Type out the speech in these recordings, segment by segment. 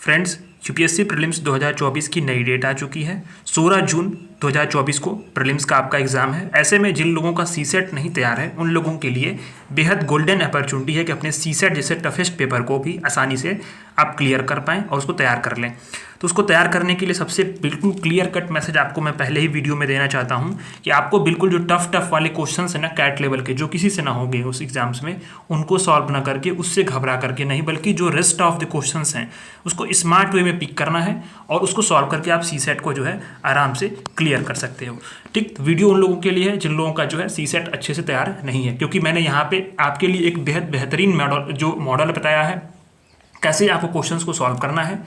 Friends, UPSC prelims 2024 की नई date आ चुकी है। 16 जून 2024 को प्रीलिम्स का आपका एग्जाम है। ऐसे में जिन लोगों का सीसेट नहीं तैयार है उन लोगों के लिए बेहद गोल्डन अपॉर्चुनिटी है कि अपने सीसेट जैसे टफेस्ट पेपर को भी आसानी से आप क्लियर कर पाएँ और उसको तैयार कर लें। तो उसको तैयार करने के लिए सबसे बिल्कुल क्लियर कट मैसेज आपको मैं पहले ही वीडियो में देना चाहता हूं कि आपको बिल्कुल जो टफ वाले क्वेश्चंस हैं ना, कैट लेवल के, जो किसी से ना होंगे उस एग्जाम्स में, उनको सॉल्व ना करके, उससे घबरा करके नहीं, बल्कि जो रेस्ट ऑफ द क्वेश्चंस हैं उसको स्मार्ट वे में पिक करना है और उसको सॉल्व करके आप सीसेट को जो है आराम से क्लियर कर सकते हो। ठीक, वीडियो उन लोगों के लिए है जिन लोगों का जो है सीसेट अच्छे से तैयार नहीं है, क्योंकि मैंने यहाँ पे आपके लिए एक बेहद बेहतरीन मॉडल बताया है कैसे आपको क्वेश्चंस को सॉल्व करना है,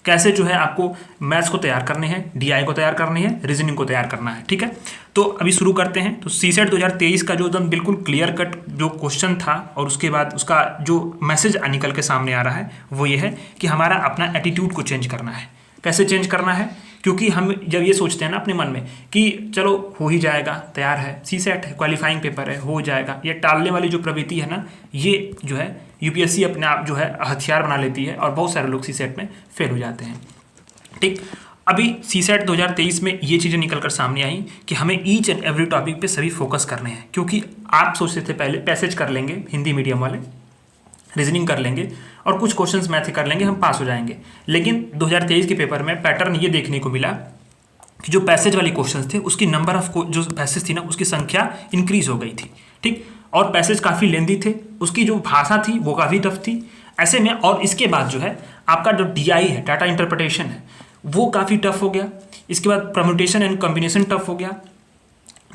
कैसे जो है आपको मैथ्स को तैयार करने हैं, डीआई को तैयार करनी है, रीजनिंग को तैयार करना है। ठीक है, तो अभी शुरू करते हैं। तो सीसेट 2023 का जो एकदम बिल्कुल क्लियर कट जो क्वेश्चन था और उसके बाद उसका जो मैसेज निकल के सामने आ रहा है वो ये है कि हमारा अपना एटीट्यूड को चेंज करना है। कैसे चेंज करना है? क्योंकि हम जब ये सोचते हैं ना अपने मन में कि चलो हो ही जाएगा, तैयार है, सीसेट है, क्वालिफाइंग पेपर है, हो जाएगा, ये टालने वाली जो प्रवृत्ति है ना, ये जो है यूपीएससी अपने आप जो है हथियार बना लेती है और बहुत सारे लोग सीसेट में फेल हो जाते हैं। ठीक, अभी सीसेट 2023 में ये चीज़ें निकल कर सामने आई कि हमें ईच एंड एवरी टॉपिक पे सभी फोकस करने हैं। क्योंकि आप सोचते थे पहले पैसेज कर लेंगे हिंदी मीडियम वाले, रीजनिंग कर लेंगे और कुछ क्वेश्चंस मैथ कर लेंगे, हम पास हो जाएंगे। लेकिन 2023 के पेपर में पैटर्न ये देखने को मिला कि जो पैसेज वाले क्वेश्चंस थे उसकी नंबर ऑफ जो पैसेज थी ना उसकी संख्या इंक्रीज हो गई थी। ठीक, और पैसेज काफ़ी लेंदी थे, उसकी जो भाषा थी वो काफ़ी टफ थी। ऐसे में और इसके बाद जो है आपका जो डीआई है, डाटा इंटरप्रिटेशन है, वो काफ़ी टफ हो गया। इसके बाद परम्यूटेशन एंड कॉम्बिनेशन टफ हो गया।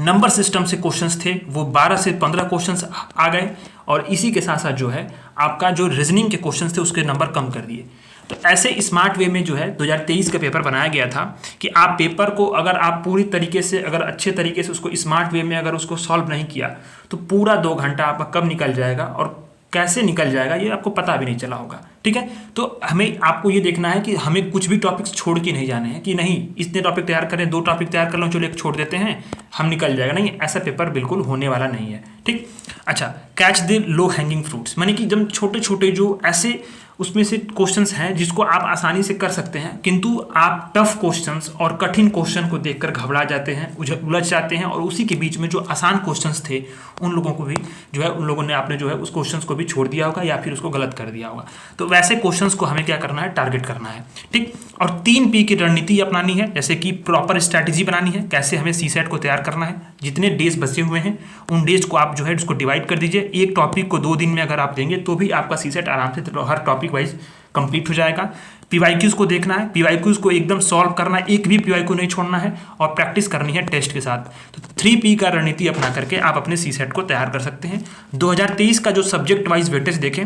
नंबर सिस्टम से क्वेश्चंस थे वो 12 से 15 क्वेश्चंस आ गए और इसी के साथ साथ जो है आपका जो रीजनिंग के क्वेश्चंस थे उसके नंबर कम कर दिए। तो ऐसे स्मार्ट वे में जो है 2023 का पेपर बनाया गया था कि आप पेपर को अगर आप पूरी तरीके से, अगर अच्छे तरीके से उसको स्मार्ट वे में अगर उसको सॉल्व नहीं किया तो पूरा 2 घंटा आपका कब निकल जाएगा और कैसे निकल जाएगा ये आपको पता भी नहीं चला होगा। ठीक है, तो हमें आपको ये देखना है कि हमें कुछ भी टॉपिक्स छोड़ के नहीं जाने हैं कि नहीं इतने टॉपिक तैयार करें, 2 टॉपिक तैयार कर लो, चलो एक छोड़ देते हैं, हम निकल जाएगा। नहीं, ऐसा पेपर बिल्कुल होने वाला नहीं है। ठीक, अच्छा, catch the low hanging fruits, मानी कि जब छोटे छोटे जो ऐसे उसमें से क्वेश्चंस हैं जिसको आप आसानी से कर सकते हैं, किंतु आप टफ क्वेश्चंस और कठिन क्वेश्चन को देखकर घबरा जाते हैं, उलझ जाते हैं और उसी के बीच में जो आसान क्वेश्चंस थे उन लोगों को भी जो है, उन लोगों ने आपने जो है उस क्वेश्चंस को भी छोड़ दिया होगा या फिर उसको गलत कर दिया होगा। तो वैसे क्वेश्चंस को हमें क्या करना है, टारगेट करना है। ठीक, और 3 P की रणनीति अपनानी है, जैसे कि प्रॉपर स्ट्रैटेजी बनानी है, कैसे हमें सीसेट को तैयार करना है। जितने डेज बचे हुए हैं उन डेज को आप जो है उसको डिवाइड कर दीजिए। एक टॉपिक को 2 दिन में अगर आप देंगे तो भी आपका सीसेट आराम से हर टॉपिक वाइज कंप्लीट हो जाएगा। पीवाईक्यूज को देखना है, पीवाईक्यूज को एकदम सॉल्व करना है, एक भी पीवाईक्यू नहीं छोड़ना है और प्रैक्टिस करनी है टेस्ट के साथ। तो 3P का रणनीति अपना करके आप अपने सीसेट को तैयार कर सकते हैं। 2023 का जो सब्जेक्ट वाइज वेटेज देखें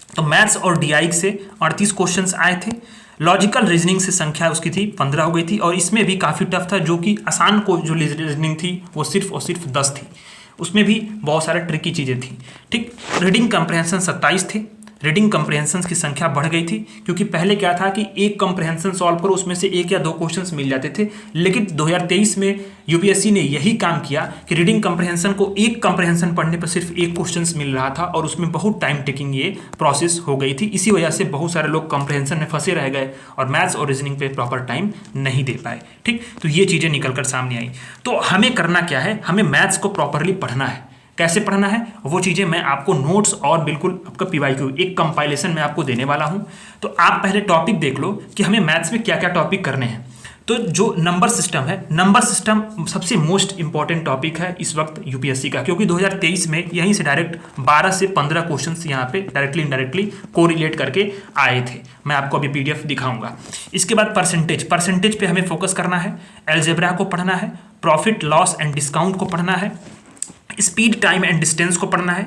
तो मैथ्स और डीआई से 38 क्वेश्चंस आए थे। लॉजिकल रीजनिंग से संख्या उसकी थी 15 हो गई थी और इसमें भी काफ़ी टफ था, जो कि आसान को जो रीजनिंग थी वो सिर्फ और सिर्फ 10 थी, उसमें भी बहुत सारे ट्रिकी चीज़ें थी। ठीक, रीडिंग कंप्रहेंशन 27 थे। रीडिंग कंप्रहेंशन की संख्या बढ़ गई थी क्योंकि पहले क्या था कि एक कंप्रहेंशन सॉल्व करो उसमें से 1 या 2 क्वेश्चंस मिल जाते थे, लेकिन 2023 में यूपीएससी ने यही काम किया कि रीडिंग कंप्रहेंशन को एक कंप्रहेंशन पढ़ने पर सिर्फ 1 क्वेश्चंस मिल रहा था और उसमें बहुत टाइम टेकिंग ये प्रोसेस हो गई थी। इसी वजह से बहुत सारे लोग कंप्रहेंशन में फंसे रह गए और मैथ्स और रीजनिंग पे प्रॉपर टाइम नहीं दे पाए। ठीक, तो ये चीज़ें निकल कर सामने आई। तो हमें करना क्या है, हमें मैथ्स को प्रॉपरली पढ़ना है। कैसे पढ़ना है वो चीज़ें मैं आपको नोट्स और बिल्कुल आपका पीवाईक्यू एक कंपाइलेशन में आपको देने वाला हूं। तो आप पहले टॉपिक देख लो कि हमें मैथ्स में क्या क्या टॉपिक करने हैं। तो जो नंबर सिस्टम है, नंबर सिस्टम सबसे मोस्ट इंपॉर्टेंट टॉपिक है इस वक्त यूपीएससी का, क्योंकि 2023 में यहीं से डायरेक्ट 12 से 15 क्वेश्चंस यहाँ पे डायरेक्टली इनडायरेक्टली कोरिलेट करके आए थे। मैं आपको अभी पीडीएफ दिखाऊंगा। इसके बाद परसेंटेज पे हमें फोकस करना है, एल्जेब्रा को पढ़ना है, प्रॉफिट लॉस एंड डिस्काउंट को पढ़ना है, स्पीड टाइम एंड डिस्टेंस को पढ़ना है,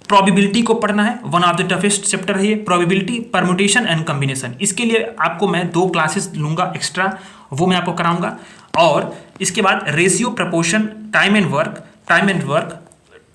प्रोबेबिलिटी को पढ़ना है। One of the toughest chapter है ये, प्रोबेबिलिटी, परम्यूटेशन एंड कॉम्बिनेशन। इसके लिए आपको मैं 2 क्लासेस लूंगा एक्स्ट्रा, वो मैं आपको कराऊंगा। और इसके बाद ratio, proportion, time and work,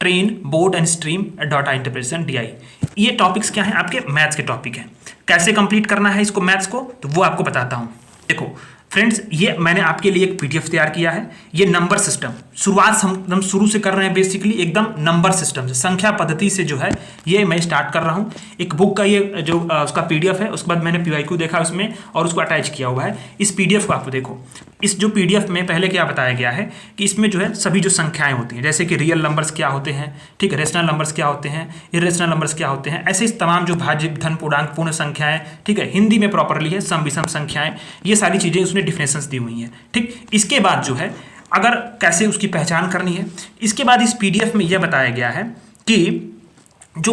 train, board and stream, data interpretation, DI. ये टॉपिक्स क्या हैं, आपके मैथ्स के टॉपिक हैं। कैसे कंप्लीट करना है इसको मैथ्स को, तो वो आपको बताता हूँ। देखो फ्रेंड्स, ये मैंने आपके लिए एक पीडीएफ तैयार किया है। ये नंबर सिस्टम शुरुआत हम शुरू से कर रहे हैं, बेसिकली एकदम नंबर सिस्टम से, संख्या पद्धति से जो है ये मैं स्टार्ट कर रहा हूँ। एक बुक का ये जो उसका पीडीएफ है, उसके बाद मैंने पीवाईक्यू देखा उसमें और उसको अटैच किया हुआ है। इस पीडीएफ को आप देखो, इस जो पीडीएफ में पहले क्या बताया गया है कि इसमें जो है सभी जो संख्याएं होती हैं, जैसे कि रियल नंबर्स क्या होते हैं, ठीक है, रेशनल नंबर्स क्या होते हैं, इरेशनल नंबर्स क्या होते हैं, ऐसे इस तमाम जो भाज्य, धन, पूर्णांक, पूर्ण संख्याएं, ठीक है, हिंदी में प्रॉपरली है सम विषम संख्याएं, ये सारी चीजें उसने डिफिनेशंस दी हुई हैं। ठीक, इसके बाद जो है अगर कैसे उसकी पहचान करनी है, इसके बाद इस पीडीएफ में यह बताया गया है कि जो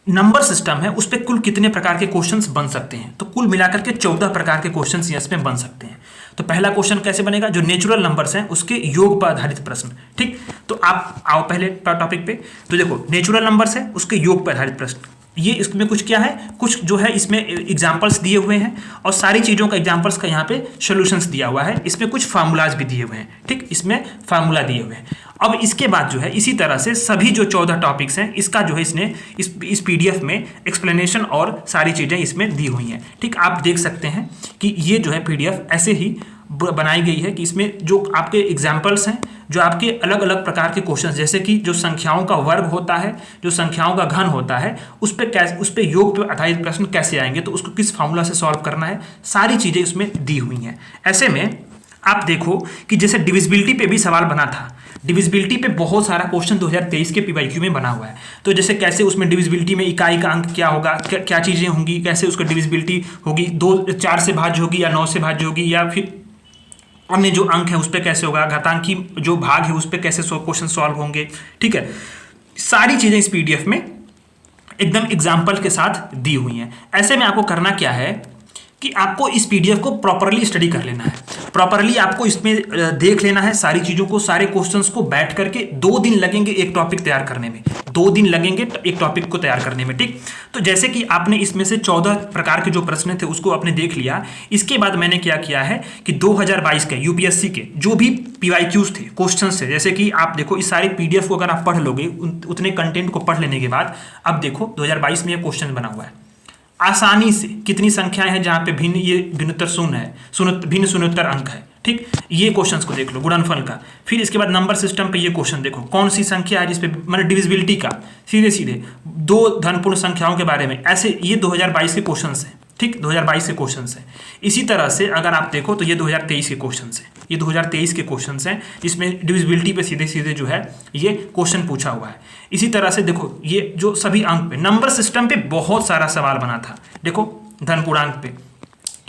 नंबर सिस्टम है उस पर कुल कितने प्रकार के क्वेश्चंस बन सकते हैं। तो कुल मिलाकर के 14 प्रकार के क्वेश्चंस इसमें बन सकते हैं। तो पहला क्वेश्चन कैसे बनेगा, जो नेचुरल नंबर्स हैं उसके योग पर आधारित प्रश्न। ठीक, तो आप आओ पहले टॉपिक पे। तो देखो, नेचुरल नंबर्स है उसके योग पर आधारित प्रश्न, ये इसमें कुछ क्या है, कुछ जो है इसमें एग्जाम्पल्स दिए हुए हैं और सारी चीज़ों का एग्जाम्पल्स का यहाँ पे सोल्यूशंस दिया हुआ है। इसमें कुछ फार्मूलाज भी दिए हुए हैं। ठीक, इसमें फार्मूला दिए हुए हैं। अब इसके बाद जो है इसी तरह से सभी जो 14 टॉपिक्स हैं इसका जो है इसने इस पीडीएफ में एक्सप्लेनेशन और सारी चीज़ें इसमें दी हुई हैं। ठीक, आप देख सकते हैं कि ये जो है पीडीएफ ऐसे ही बनाई गई है कि इसमें जो आपके एग्जाम्पल्स हैं, जो आपके अलग अलग प्रकार के क्वेश्चंस, जैसे कि जो संख्याओं का वर्ग होता है, जो संख्याओं का घन होता है, उस पर योग पर आधारित प्रश्न कैसे आएंगे, तो उसको किस फॉर्मूला से सॉल्व करना है, सारी चीज़ें उसमें दी हुई हैं। ऐसे में आप देखो कि जैसे डिविजिबिलिटी पे भी सवाल बना था, डिविजिबिलिटी पे बहुत सारा क्वेश्चन 2023 के पीवाईक्यू में बना हुआ है। तो जैसे कैसे उसमें डिविजिबिलिटी में इकाई का अंक क्या होगा, क्या चीज़ें होंगी, कैसे उसका डिविजिबिलिटी होगी, 4 से भाज्य होगी या 9 से भाज्य होगी, या फिर अन्य जो अंक है उस पर कैसे होगा, घातांकी जो भाग है उस पर कैसे क्वेश्चन सॉल्व होंगे। ठीक है, सारी चीज़ें इस पीडीएफ में एकदम एग्जाम्पल के साथ दी हुई हैं। ऐसे में आपको करना क्या है कि आपको इस पीडीएफ को प्रॉपरली स्टडी कर लेना है, प्रॉपरली आपको इसमें देख लेना है सारी चीज़ों को, सारे क्वेश्चंस को बैठ करके 2 दिन लगेंगे एक टॉपिक तैयार करने में, 2 दिन लगेंगे एक टॉपिक को तैयार करने में। ठीक, तो जैसे कि आपने इसमें से 14 प्रकार के जो प्रश्न थे उसको आपने देख लिया। इसके बाद मैंने क्या किया है कि 2022 के यूपीएससी के जो भी पीवाईक्यूज थे, क्वेश्चंस थे, जैसे कि आप देखो इस सारी पीडीएफ को अगर आप पढ़ लोगे, उतने कंटेंट को पढ़ लेने के बाद, अब देखो 2022 में ये क्वेश्चन बना हुआ है, आसानी से कितनी संख्याएं हैं जहां पे भिन्न, ये भिन्नोत्तर शून्य है, भिन्न शून्योत्तर अंक है। ठीक, ये क्वेश्चंस को देख लो गुणनफल का। फिर इसके बाद नंबर सिस्टम पे ये क्वेश्चन देखो, कौन सी संख्या है जिसपे मतलब डिविजिबिलिटी का, सीधे सीधे 2 धनपूर्ण संख्याओं के बारे में, ऐसे ये 2022 के क्वेश्चंस हैं। ठीक, 2022 के क्वेश्चंस हैं। इसी तरह से अगर आप देखो तो ये 2023 के क्वेश्चंस हैं, ये 2023 के क्वेश्चंस हैं जिसमें डिविजिबिलिटी पे सीधे सीधे जो है ये क्वेश्चन पूछा हुआ है। इसी तरह से देखो ये जो सभी अंक पे, नंबर सिस्टम पे बहुत सारा सवाल बना था। देखो धन पूर्णांक पे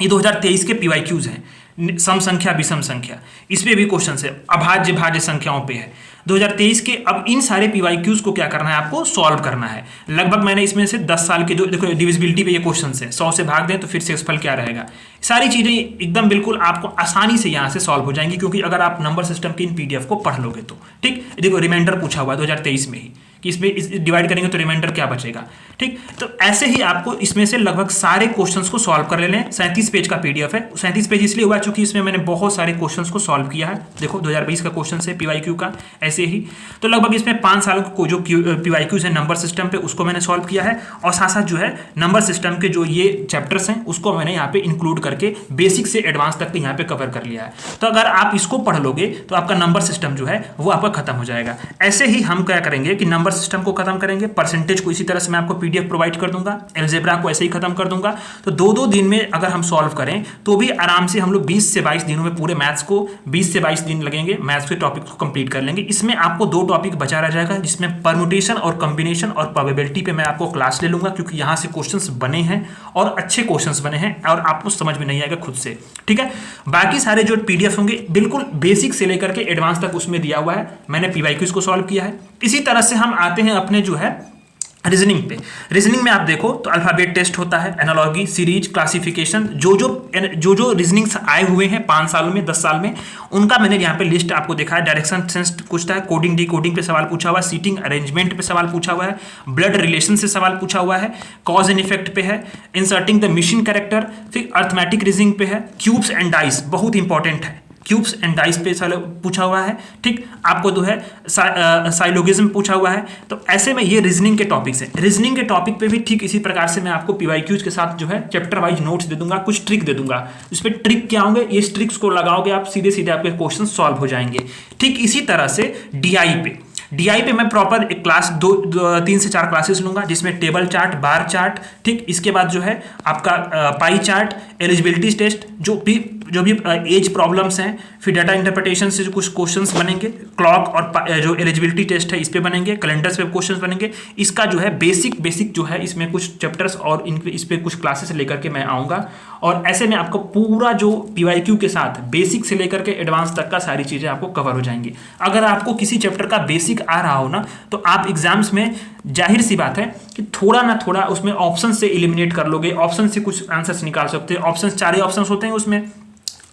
ये 2023 के पीवाईक्यूज हैं, सम संख्या विषम संख्या, इसमें भी क्वेश्चन है, अभाज्य भाज्य संख्याओं पे है 2023 के। अब इन सारे पीवाईक्यूज को क्या करना है, आपको सॉल्व करना है। लगभग मैंने इसमें से 10 साल के जो देखो डिविजिबिलिटी पे ये क्वेश्चन है, 100 से भाग दें तो फिर शेषफल क्या रहेगा, सारी चीजें एकदम बिल्कुल आपको आसानी से यहाँ से सॉल्व हो जाएंगी, क्योंकि अगर आप नंबर सिस्टम के इन पीडीएफ को पढ़ लोगे तो। ठीक, देखो रिमाइंडर पूछा हुआ है 2023 में ही कि इसमें डिवाइड करेंगे तो रिमाइंडर क्या बचेगा। ठीक, तो ऐसे ही आपको इसमें से लगभग सारे क्वेश्चंस को सॉल्व कर लेने। 37 पेज का पीडीएफ है, 37 पेज इसलिए हुआ चूंकि इसमें मैंने बहुत सारे क्वेश्चंस को सॉल्व किया है। देखो 2020 का क्वेश्चन है पीवाईक्यू का, ऐसे ही तो लगभग इसमें 5 साल को जो पीवाईक्यूज है नंबर सिस्टम पे उसको मैंने सॉल्व किया है, और साथ साथ जो है नंबर सिस्टम के जो ये चैप्टर्स हैं उसको मैंने यहाँ पे इंक्लूड करके बेसिक से एडवांस तक यहाँ पे कवर कर लिया है। तो अगर आप इसको पढ़ लोगे तो आपका नंबर सिस्टम जो है वो आपका खत्म हो जाएगा। ऐसे ही हम क्या करेंगे कि नंबर सिस्टम को खत्म करेंगे, परसेंटेज को इसी तरह से मैं आपको पीडीएफ प्रोवाइड कर दूंगा, अलजेब्रा को ऐसे ही खत्म कर दूंगा। तो 2-2 दिन में अगर हम सॉल्व करें तो भी आराम से हम लोग 20 से 22 दिनों में पूरे मैथ्स को 20 से 22 दिन लगेंगे, मैथ्स के टॉपिक को कंप्लीट कर लेंगे। इसमें आपको 2 टॉपिक बचा रह जाएगा, जिसमें परम्यूटेशन और कॉम्बिनेशन और प्रोबेबिलिटी पे मैं आपको क्लास ले लूंगा, क्योंकि यहाँ से क्वेश्चंस बने हैं और अच्छे क्वेश्चंस बने हैं और आपको समझ में नहीं आएगा खुद से। ठीक है, बाकी सारे जो पीडीएफ होंगे बिल्कुल बेसिक से लेकर के एडवांस तक उसमें दिया हुआ है, मैंने पीवाईक्यूज को सॉल्व किया है। इसी तरह से हम आते हैं अपने जो है रीजनिंग पे। रीजनिंग में आप देखो तो अल्फाबेट टेस्ट होता है, एनालॉजी, सीरीज, क्लासिफिकेशन, जो रीजनिंग्स आए हुए हैं 5 सालों में 10 साल में, उनका मैंने यहाँ पे लिस्ट आपको दिखा है। डायरेक्शन सेंस पूछता है, कोडिंग डिकोडिंग पे सवाल पूछा हुआ है, सीटिंग अरेंजमेंट पे सवाल पूछा हुआ है, ब्लड रिलेशन से सवाल पूछा हुआ है, कॉज एंड इफेक्ट पे है, इंसर्टिंग द मिशन कैरेक्टर, फिर अर्थमेटिक रीजनिंग पे है, क्यूब्स एंड डाइस बहुत इंपॉर्टेंट है, क्यूब्स एंड डाइस पे पूछा हुआ है, ठीक। आपको जो है साइलोगिज्म पूछा हुआ है। तो ऐसे में ये रीजनिंग के टॉपिक्स हैं। रीजनिंग के टॉपिक पे भी ठीक इसी प्रकार से मैं आपको पीवाईक्यूज के साथ जो है चैप्टर वाइज नोट्स दे दूंगा, कुछ ट्रिक दे दूंगा। इस पर ट्रिक क्या होंगे, ये ट्रिक्स को लगाओगे आप, सीधे सीधे आपके क्वेश्चन सॉल्व हो जाएंगे। ठीक इसी तरह से डीआई पे मैं प्रॉपर एक क्लास 3 से 4 क्लासेस लूंगा, जिसमें टेबल चार्ट, बार चार्ट, ठीक। इसके बाद जो है आपका पाई चार्ट, एलिजिबिलिटी टेस्ट, जो भी एज प्रॉब्लम्स हैं, फिर डाटा इंटरप्रिटेशन से जो कुछ क्वेश्चंस बनेंगे, क्लॉक और जो एलिजिबिलिटी टेस्ट है इस पे बनेंगे, कैलेंडर्स पे क्वेश्चंस बनेंगे। इसका जो है बेसिक जो है इसमें कुछ चैप्टर्स और इस पे कुछ क्लासेस लेकर के मैं आऊँगा। और ऐसे में आपको पूरा जो पीवाईक्यू के साथ बेसिक से लेकर के एडवांस तक का सारी चीज़ें आपको कवर हो जाएंगी। अगर आपको किसी चैप्टर का बेसिक आ रहा हो ना, तो आप एग्जाम्स में जाहिर सी बात है कि थोड़ा ना थोड़ा उसमें ऑप्शन से एलिमिनेट कर लोगे, ऑप्शन से कुछ आंसर्स निकाल सकते हैं। ऑप्शन 4 ही ऑप्शन होते हैं उसमें,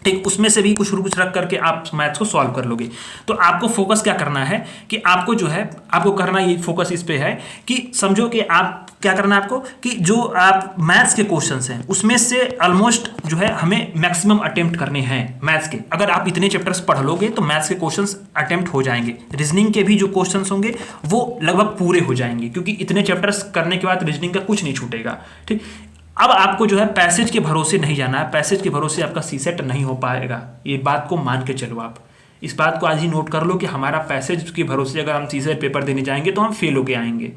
ठीक। उसमें से भी कुछ रख करके आप मैथ्स को सॉल्व कर लोगे। तो आपको फोकस क्या करना है कि आपको जो है आपको करना, ये फोकस इस पे है कि समझो कि आप क्या करना है आपको कि जो आप मैथ्स के क्वेश्चंस हैं उसमें से ऑलमोस्ट जो है हमें मैक्सिमम अटेम्प्ट करने हैं मैथ्स के। अगर आप इतने चैप्टर्स पढ़ लोगे तो मैथ्स के क्वेश्चंस अटेम्प्ट हो जाएंगे। रीजनिंग के भी जो क्वेश्चंस होंगे वो लगभग पूरे हो जाएंगे, क्योंकि इतने चैप्टर्स करने के बाद रीजनिंग का कुछ नहीं छूटेगा, ठीक। अब आपको जो है पैसेज के भरोसे नहीं जाना है। पैसेज के भरोसे आपका सीसेट नहीं हो पाएगा, ये बात को मान के चलो। आप इस बात को आज ही नोट कर लो कि हमारा पैसेज के भरोसे अगर हम सीसेट पेपर देने जाएंगे तो हम फेल होके आएंगे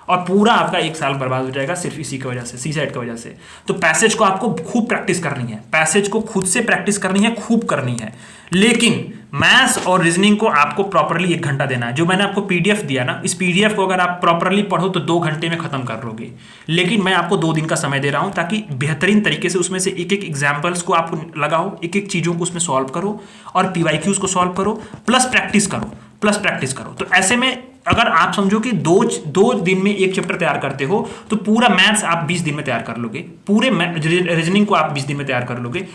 और पूरा आपका 1 साल बर्बाद हो जाएगा सिर्फ इसी की वजह से, सीसेट की वजह से। तो पैसेज को आपको खूब प्रैक्टिस करनी है, पैसेज को खुद से प्रैक्टिस करनी है, खूब करनी है। लेकिन मैथ्स और रीजनिंग को आपको प्रॉपरली 1 घंटा देना है। जो मैंने आपको पीडीएफ दिया ना, इस पीडीएफ को अगर आप प्रॉपरली पढ़ो तो 2 घंटे में खत्म कर लोगे। लेकिन मैं आपको 2 दिन का समय दे रहा हूं ताकि बेहतरीन तरीके से उसमें से एक एग्जाम्पल्स को आप लगाओ, एक चीजों को उसमें सॉल्व करो और पीवाईक्यूज को सॉल्व करो, प्लस प्रैक्टिस करो। तो ऐसे में अगर आप समझो कि 2 दिन में 1 चैप्टर तैयार करते हो तो पूरा मैथ्स आप 20 दिन में तैयार कर लोगे, पूरे रीजनिंग को आप 20 दिन में तैयार कर लोगे।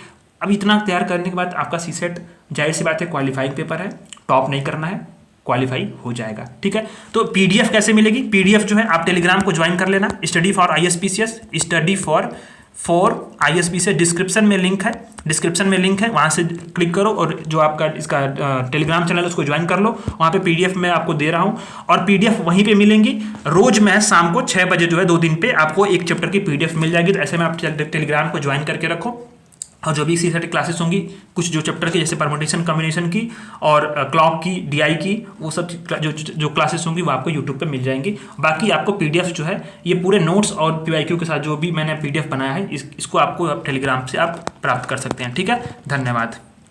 अब इतना तैयार करने के बाद आपका सीसेट जाहिर सी बात है क्वालिफाइंग पेपर है, टॉप नहीं करना है, क्वालिफाई हो जाएगा, ठीक है। तो पीडीएफ कैसे मिलेगी? पीडीएफ जो है आप टेलीग्राम को ज्वाइन कर लेना, स्टडी फॉर आईएसपीसीएस डिस्क्रिप्शन में लिंक है, वहां से क्लिक करो और जो आपका इसका टेलीग्राम चैनल है उसको ज्वाइन कर लो। वहां पे पीडीएफ मैं आपको दे रहा हूं और पीडीएफ वहीं पे मिलेंगी। रोज मैं शाम को 6 बजे जो है 2 दिन पे आपको 1 चैप्टर की पीडीएफ मिल जाएगी। तो ऐसे में आप टेलीग्राम को ज्वाइन करके रखो और जो भी सीसेट क्लासेस होंगी कुछ जो चैप्टर की, जैसे परमुटेशन कॉम्बिनेशन की और क्लॉक की, डीआई की, वो सब जो क्लासेस होंगी वो आपको यूट्यूब पे मिल जाएंगी। बाकी आपको पीडीएफ जो है ये पूरे नोट्स और पीवाईक्यू के साथ जो भी मैंने पीडीएफ बनाया है इसको आपको टेलीग्राम से आप प्राप्त कर सकते हैं, ठीक है। धन्यवाद।